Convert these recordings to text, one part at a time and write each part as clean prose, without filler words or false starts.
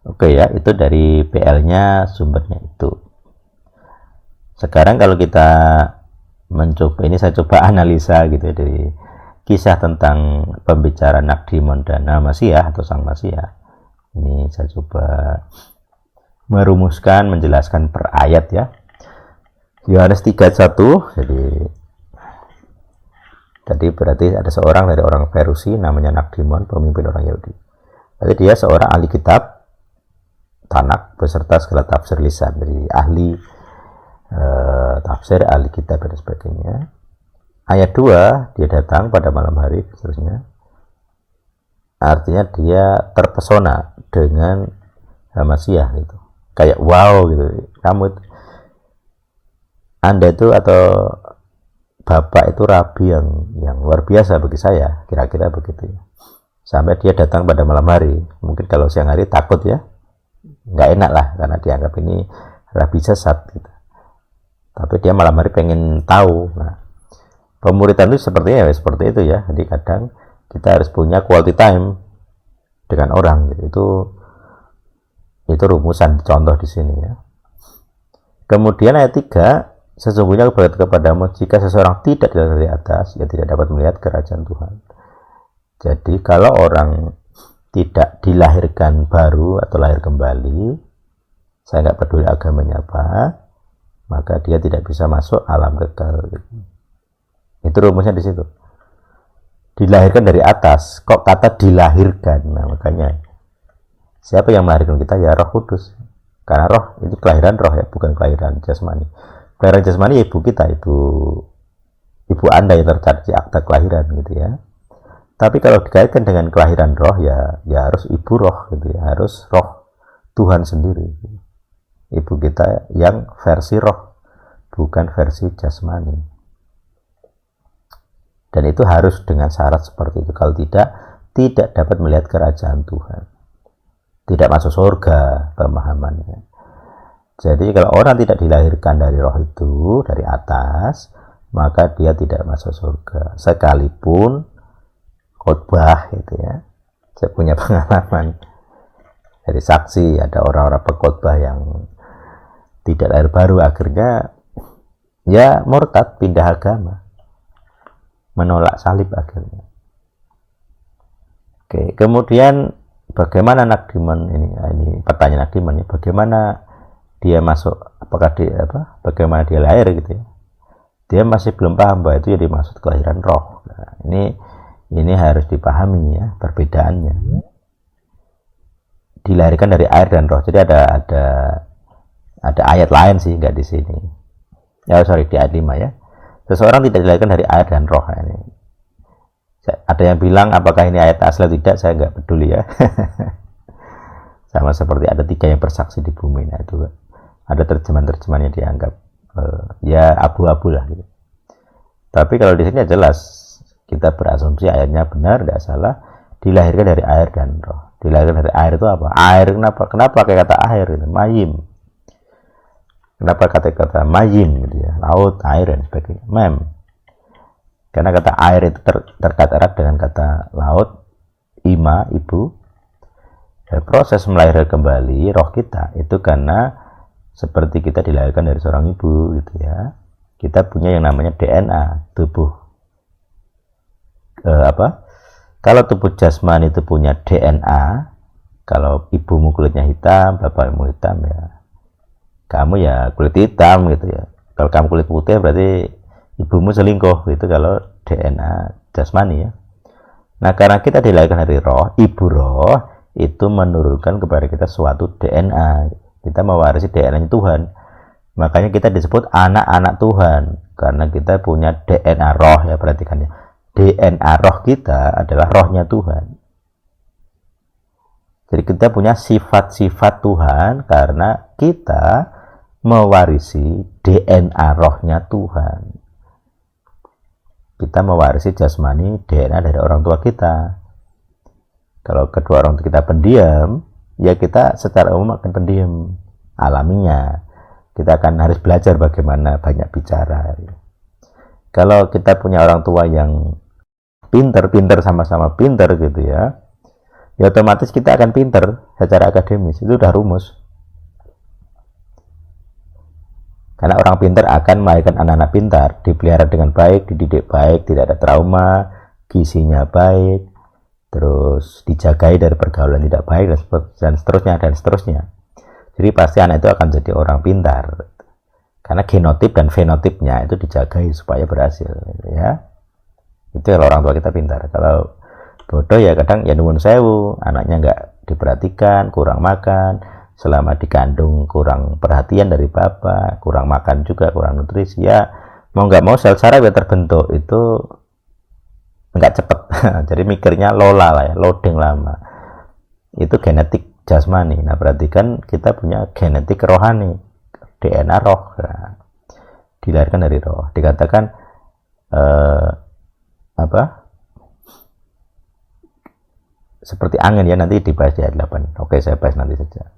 Oke ya, itu dari PL-nya, sumbernya itu. Sekarang kalau kita mencoba, ini saya coba analisa gitu ya, dari kisah tentang pembicaraan Nakdimon dan Masiyah atau Sang Masiyah. Ini saya coba merumuskan, menjelaskan per ayat ya. Yohanes 3:1, jadi berarti ada seorang dari orang Perusi namanya Nakdimon, pemimpin orang Yahudi. Jadi dia seorang ahli kitab Tanak beserta segala tafsir lisan, dari ahli tafsir, ahli kitab dan sebagainya. Ayat 2, dia datang pada malam hari seterusnya. Artinya dia terpesona dengan Masiyah gitu. Kayak wow gitu. Anda itu atau Bapak itu rabi yang luar biasa bagi saya, kira-kira begitu ya. Sampai dia datang pada malam hari. Mungkin kalau siang hari takut ya, nggak enak lah karena dianggap ini rabi sesat gitu. Tapi dia malam hari pengen tahu. Nah, pemuridan itu sepertinya ya seperti itu ya. Jadi kadang kita harus punya quality time dengan orang gitu. Itu rumusan contoh di sini ya. Kemudian ayat 3, sesungguhnya aku berkata kepadamu, jika seseorang tidak dilihat dari atas, ia tidak dapat melihat kerajaan Tuhan. Jadi kalau orang tidak dilahirkan baru atau lahir kembali, saya nggak peduli agamanya apa, maka dia tidak bisa masuk alam kekal. Itu rumusnya di situ. Dilahirkan dari atas, kok kata dilahirkan? Nah, makanya siapa yang melahirkan kita? Ya Roh Kudus. Karena roh itu kelahiran roh ya, bukan kelahiran jasmani. Kelahiran jasmani ibu kita, ibu Anda yang tercatat di akta kelahiran gitu ya. Tapi kalau dikaitkan dengan kelahiran roh ya harus ibu roh gitu ya, harus roh Tuhan sendiri. Ibu kita yang versi roh, bukan versi jasmani. Dan itu harus dengan syarat seperti itu. Kalau tidak dapat melihat kerajaan Tuhan. Tidak masuk surga pemahamannya. Jadi kalau orang tidak dilahirkan dari roh itu, dari atas, maka dia tidak masuk surga. Sekalipun khotbah gitu ya. Saya punya pengalaman dari saksi, ada orang-orang pengkhotbah yang tidak lahir baru, akhirnya ya murtad, pindah agama, menolak salib akhirnya. Oke, kemudian bagaimana Nakdimon ini pertanyaan Nakdimon ya, bagaimana dia masuk, bagaimana dia lahir gitu ya. Dia masih belum paham bahwa itu jadi maksud kelahiran roh. Nah, ini harus dipahami ya perbedaannya. Dilahirkan dari air dan roh. Jadi ada ayat lain sih, nggak di sini. Ya di ayat 5 ya. Seseorang tidak dilahirkan dari air dan roh ini. Ada yang bilang apakah ini ayat asli atau tidak, saya nggak peduli ya. Sama seperti ada 3 yang bersaksi di bumi. Nah itu ada terjemahan-terjemahan yang dianggap ya abu-abu lah gitu. Tapi kalau di sini jelas kita berasumsi ayatnya benar, tidak salah, dilahirkan dari air dan roh. Dilahirkan dari air itu apa? Air kenapa pakai kata air gitu? Mayim. Kenapa kata mayim gitu ya? Laut, air dan sebagainya. Mem. Karena kata air itu terkait erat dengan kata laut, ima, ibu. Dan proses melahirkan kembali roh kita itu karena seperti kita dilahirkan dari seorang ibu gitu ya. Kita punya yang namanya DNA, tubuh. Kalau tubuh jasmani itu punya DNA, kalau ibumu kulitnya hitam, bapakmu hitam ya, kamu ya kulit hitam gitu ya. Kalau kamu kulit putih berarti ibumu selingkuh gitu kalau DNA jasmani ya. Nah karena kita dilahirkan dari roh, ibu roh itu menurunkan kepada kita suatu DNA. Kita mewarisi DNA Tuhan. Makanya kita disebut anak-anak Tuhan karena kita punya DNA roh ya, perhatikan ya. DNA roh kita adalah rohnya Tuhan. Jadi kita punya sifat-sifat Tuhan karena kita mewarisi DNA rohnya Tuhan. Kita mewarisi jasmani DNA dari orang tua kita. Kalau kedua orang tua kita pendiam, ya kita secara umum akan pendiam alaminya. Kita akan harus belajar bagaimana banyak bicara. Kalau kita punya orang tua yang pinter sama-sama pinter gitu ya, ya otomatis kita akan pinter secara akademis, itu udah rumus. Karena orang pintar akan melahirkan anak-anak pintar, dipelihara dengan baik, dididik baik, tidak ada trauma, gizinya baik, terus dijagai dari pergaulan tidak baik, dan seterusnya, dan seterusnya. Jadi pasti anak itu akan jadi orang pintar. Karena genotip dan fenotipnya itu dijagai supaya berhasil. Ya. Itu kalau orang tua kita pintar. Kalau bodoh ya kadang ya nuwun sewu, anaknya nggak diperhatikan, kurang makan, selama dikandung kurang perhatian dari bapak, kurang makan juga, kurang nutrisi, ya mau nggak mau sel saraf yang terbentuk itu nggak cepet. Jadi mikirnya lola lah ya, loading lama. Itu genetik jasmani. Nah berarti kan kita punya genetik rohani, DNA roh. Nah, dilahirkan dari roh. Dikatakan seperti angin ya, nanti dibahas di ayat 8. Oke, saya bahas nanti saja.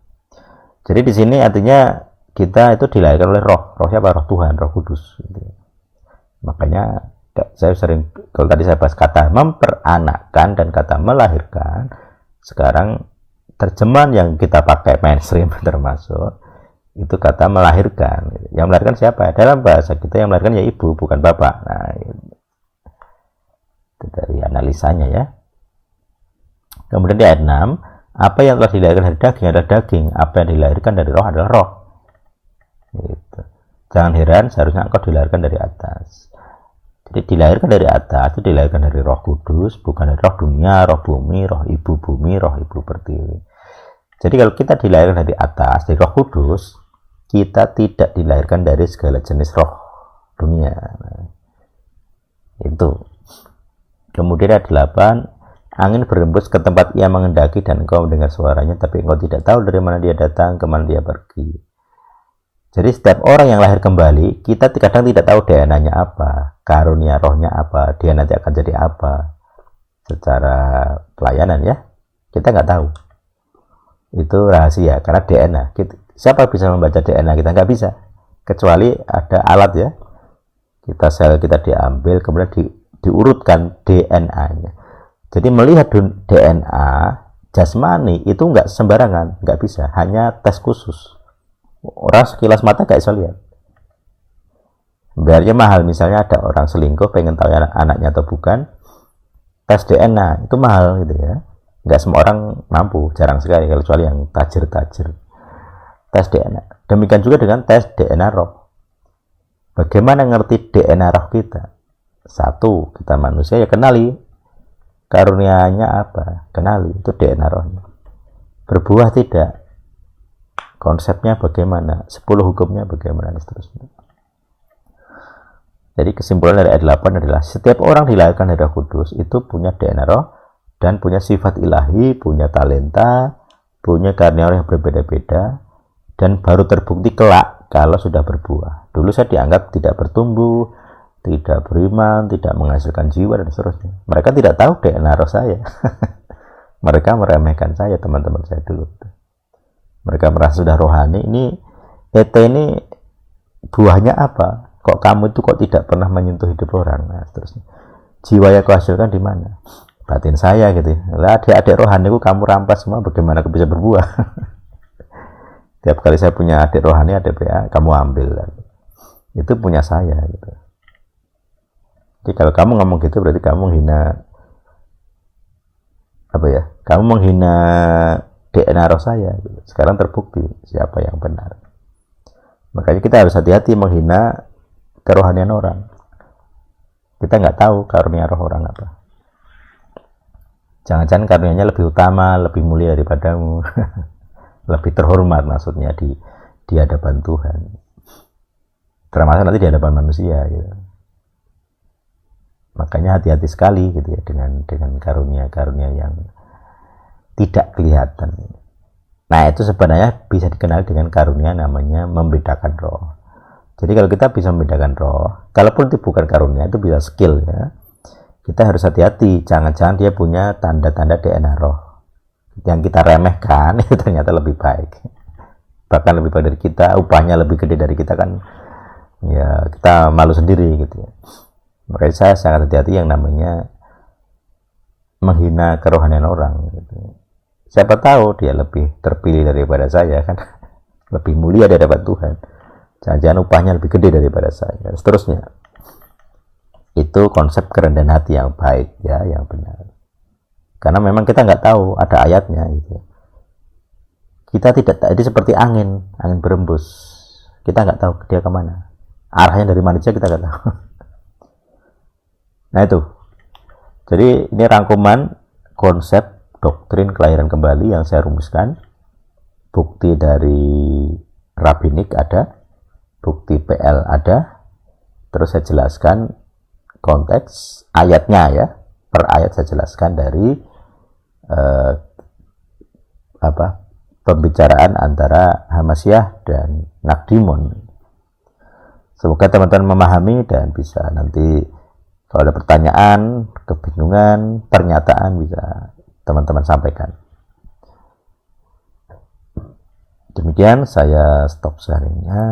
Jadi di sini artinya kita itu dilahirkan oleh roh. Roh siapa? Roh Tuhan, Roh Kudus. Gitu. Makanya saya sering, kalau tadi saya bahas kata memperanakkan dan kata melahirkan, sekarang terjemahan yang kita pakai mainstream termasuk itu kata melahirkan. Yang melahirkan siapa? Dalam bahasa kita yang melahirkan ya ibu, bukan bapak. Nah, itu dari analisanya ya. Kemudian di ayat 6, apa yang telah dilahirkan dari daging adalah daging, apa yang dilahirkan dari roh adalah roh. Gitu. Jangan heran, seharusnya engkau dilahirkan dari atas. Jadi dilahirkan dari atas itu dilahirkan dari Roh Kudus, bukan dari roh dunia, roh bumi, roh ibu pertiwi. Jadi kalau kita dilahirkan dari atas, dari Roh Kudus, kita tidak dilahirkan dari segala jenis roh dunia. Nah, itu. Kemudian ada 8, angin berembus ke tempat ia mengendaki dan engkau mendengar suaranya, tapi engkau tidak tahu dari mana dia datang, kemana dia pergi. Jadi setiap orang yang lahir kembali, kita kadang tidak tahu DNA-nya apa, karunia rohnya apa, dia nanti akan jadi apa. Secara pelayanan ya, kita nggak tahu. Itu rahasia, karena DNA. Siapa bisa membaca DNA kita? Nggak bisa. Kecuali ada alat ya. Sel kita diambil, kemudian diurutkan DNA-nya. Jadi melihat DNA jasmani itu nggak sembarangan, nggak bisa. Hanya tes khusus. Orang sekilas mata gak bisa lihat. Biarnya mahal, misalnya ada orang selingkuh pengen tahu anaknya atau bukan, tes DNA itu mahal gitu ya. Nggak semua orang mampu, jarang sekali, kecuali yang tajir-tajir. Tes DNA. Demikian juga dengan tes DNA roh. Bagaimana ngerti DNA roh kita? Satu, kita manusia ya kenali karunianya apa, kenali itu DNA rohnya. Berbuah tidak, konsepnya bagaimana, 10 hukumnya bagaimana, dan seterusnya. Jadi kesimpulan dari ayat 8 adalah setiap orang dilahirkan dari Roh Kudus itu punya DNA roh dan punya sifat ilahi, punya talenta, punya karunia yang berbeda-beda, dan baru terbukti kelak kalau sudah berbuah. Dulu saya dianggap tidak bertumbuh, tidak beriman, tidak menghasilkan jiwa, dan seterusnya. Mereka tidak tahu DNA roh saya. Mereka meremehkan saya, teman-teman saya dulu. Mereka merasa sudah rohani, ini ET ini buahnya apa? Kok kamu itu kok tidak pernah menyentuh hidup orang? Nah, seterusnya. Jiwa yang kau hasilkan di mana? Batin saya gitu. Lah adik-adik rohaniku kamu rampas semua, bagaimana aku bisa berbuah? Tiap kali saya punya adik rohani, adik PA, kamu ambil. Itu punya saya gitu. Jadi kalau kamu ngomong gitu berarti kamu menghina apa ya? Kamu menghina DNA roh saya. Sekarang terbukti siapa yang benar. Makanya kita harus hati-hati menghina kerohanian orang. Kita nggak tahu karunia roh orang apa. Jangan-jangan karunianya lebih utama, lebih mulia daripadamu. Lebih terhormat maksudnya di hadapan Tuhan. Termasuk nanti di hadapan manusia gitu. Makanya hati-hati sekali gitu ya dengan karunia-karunia yang tidak kelihatan. Nah, itu sebenarnya bisa dikenal dengan karunia namanya membedakan roh. Jadi kalau kita bisa membedakan roh, kalaupun itu bukan karunia, itu bisa skill ya. Kita harus hati-hati, jangan-jangan dia punya tanda-tanda DNA roh. Yang kita remehkan itu ternyata lebih baik. Bahkan lebih baik dari kita, upahnya lebih gede dari kita kan. Ya, kita malu sendiri gitu ya. Makanya saya sangat hati-hati yang namanya menghina kerohanian orang gitu. Siapa tahu dia lebih terpilih daripada saya kan, lebih mulia di hadapan Tuhan. Jangan-jangan upahnya lebih gede daripada saya, dan seterusnya. Itu konsep kerendahan hati yang baik ya, yang benar. Karena memang kita nggak tahu ada ayatnya gitu. Kita tidak, jadi seperti angin berembus. Kita nggak tahu dia kemana. Arahnya dari mana saja kita nggak tahu. Nah itu. Jadi ini rangkuman konsep doktrin kelahiran kembali yang saya rumuskan. Bukti dari rabbinik ada, bukti PL ada. Terus saya jelaskan konteks ayatnya ya, per ayat saya jelaskan dari pembicaraan antara Hamasyah dan Nakdimon. Semoga teman-teman memahami dan bisa nanti kalau ada pertanyaan, kebingungan, pernyataan bisa teman-teman sampaikan. Demikian saya stop sharingnya.